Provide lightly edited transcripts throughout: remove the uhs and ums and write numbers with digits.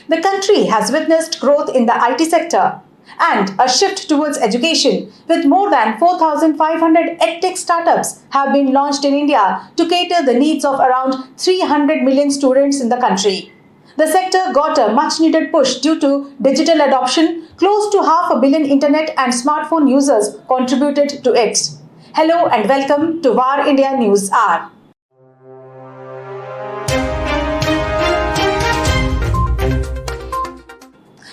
The country has witnessed growth in the IT sector and a shift towards education, with more than 4,500 EdTech startups have been launched in India to cater the needs of around 300 million students in the country. The sector got a much-needed push due to digital adoption. Close to 500 million internet and smartphone users contributed to it. Hello and welcome to Varindia News Hour.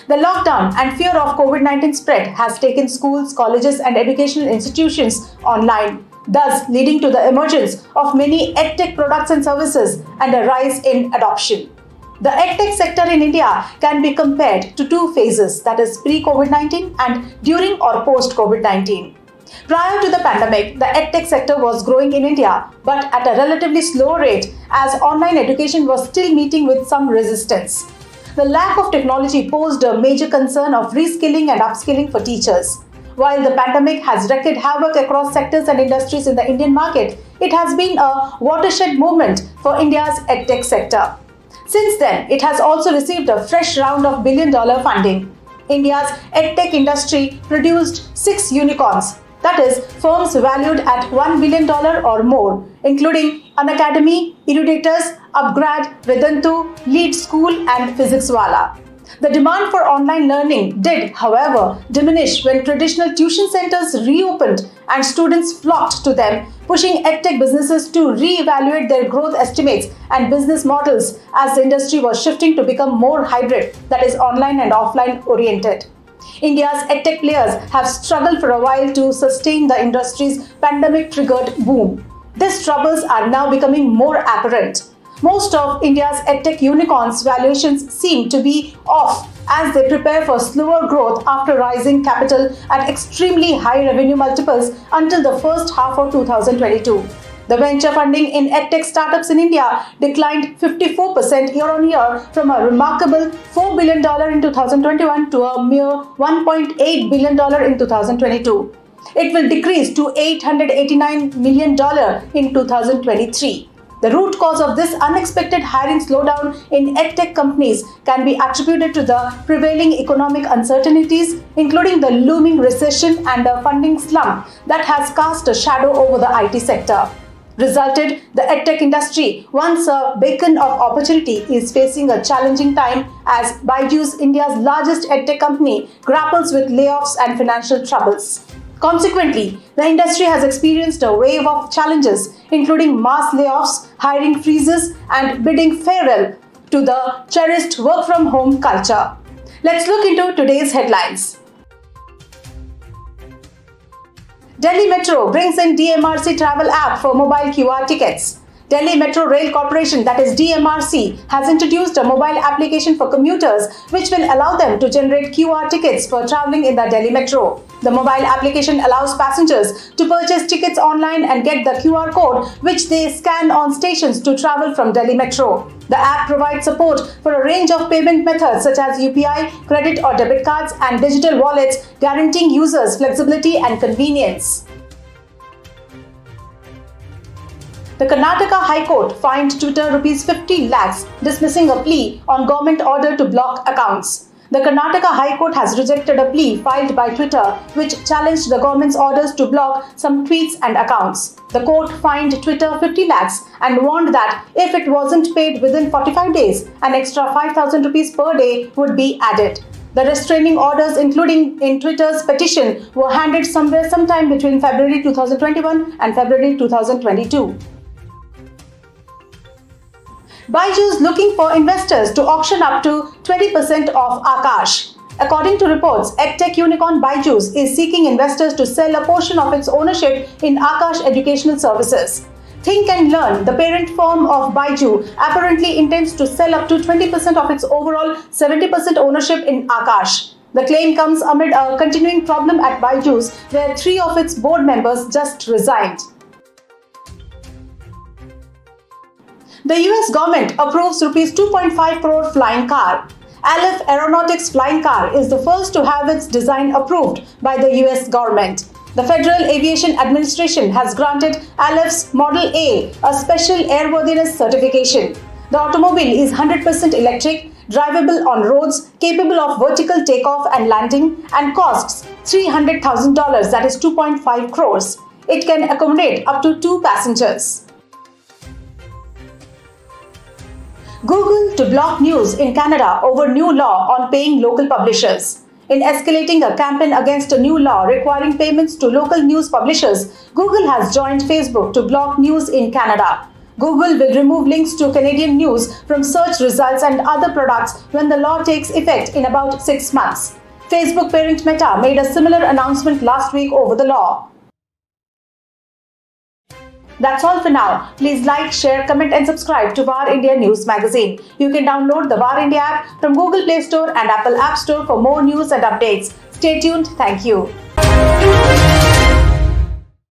The lockdown and fear of COVID-19 spread has taken schools, colleges and educational institutions online, thus leading to the emergence of many EdTech products and services and a rise in adoption. The EdTech sector in India can be compared to two phases, that is pre-COVID-19 and during or post-COVID-19. Prior to the pandemic, the EdTech sector was growing in India, but at a relatively slow rate as online education was still meeting with some resistance. The lack of technology posed a major concern of reskilling and upskilling for teachers. While the pandemic has wreaked havoc across sectors and industries in the Indian market, it has been a watershed movement for India's EdTech sector. Since then, it has also received a fresh round of billion-dollar funding. India's EdTech industry produced 6 unicorns, that is, firms valued at $1 billion or more, including Unacademy, Erudators, Upgrad, Vedantu, Lead School and PhysicsWala. The demand for online learning did, however, diminish when traditional tuition centers reopened and students flocked to them, pushing EdTech businesses to re-evaluate their growth estimates and business models as the industry was shifting to become more hybrid, that is, online and offline oriented. India's EdTech players have struggled for a while to sustain the industry's pandemic-triggered boom. These troubles are now becoming more apparent. Most of India's EdTech unicorns' valuations seem to be off as they prepare for slower growth after raising capital at extremely high revenue multiples until the first half of 2022. The venture funding in EdTech startups in India declined 54% year-on-year from a remarkable $4 billion in 2021 to a mere $1.8 billion in 2022. It will decrease to $889 million in 2023. The root cause of this unexpected hiring slowdown in EdTech companies can be attributed to the prevailing economic uncertainties, including the looming recession and a funding slump that has cast a shadow over the IT sector. The EdTech industry, once a beacon of opportunity, is facing a challenging time as Byju, India's largest EdTech company, grapples with layoffs and financial troubles. Consequently, the industry has experienced a wave of challenges, including mass layoffs, hiring freezes, and bidding farewell to the cherished work-from-home culture. Let's look into today's headlines. Delhi Metro brings in DMRC travel app for mobile QR tickets. Delhi Metro Rail Corporation, that is DMRC, has introduced a mobile application for commuters which will allow them to generate QR tickets for traveling in the Delhi Metro. The mobile application allows passengers to purchase tickets online and get the QR code which they scan on stations to travel from Delhi Metro. The app provides support for a range of payment methods such as UPI, credit or debit cards and digital wallets, guaranteeing users flexibility and convenience. The Karnataka High Court fined Twitter Rs 50 lakhs, dismissing a plea on government order to block accounts. The Karnataka High Court has rejected a plea filed by Twitter, which challenged the government's orders to block some tweets and accounts. The court fined Twitter 50 lakhs and warned that if it wasn't paid within 45 days, an extra 5,000 rupees per day would be added. The restraining orders, including in Twitter's petition, were handed sometime between February 2021 and February 2022. Byju is looking for investors to auction up to 20% of Akash. According to reports, EdTech unicorn Byju is seeking investors to sell a portion of its ownership in Akash Educational Services. Think and Learn, the parent firm of Byju, apparently intends to sell up to 20% of its overall 70% ownership in Akash. The claim comes amid a continuing problem at Byju, where 3 of its board members just resigned. The US government approves Rs 2.5 crore flying car. Aleph Aeronautics flying car is the first to have its design approved by the US government. The Federal Aviation Administration has granted Aleph's Model A a special airworthiness certification. The automobile is 100% electric, drivable on roads, capable of vertical takeoff and landing, and costs $300,000, that is 2.5 crores. It can accommodate up to 2 passengers. Google to block news in Canada over new law on paying local publishers. In escalating a campaign against a new law requiring payments to local news publishers, Google has joined Facebook to block news in Canada. Google will remove links to Canadian news from search results and other products when the law takes effect in about 6 months. Facebook parent Meta made a similar announcement last week over the law. That's all for now. Please like, share, comment and subscribe to Varindia News Magazine. You can download the Varindia app from Google Play Store and Apple App Store for more news and updates. Stay tuned. Thank you.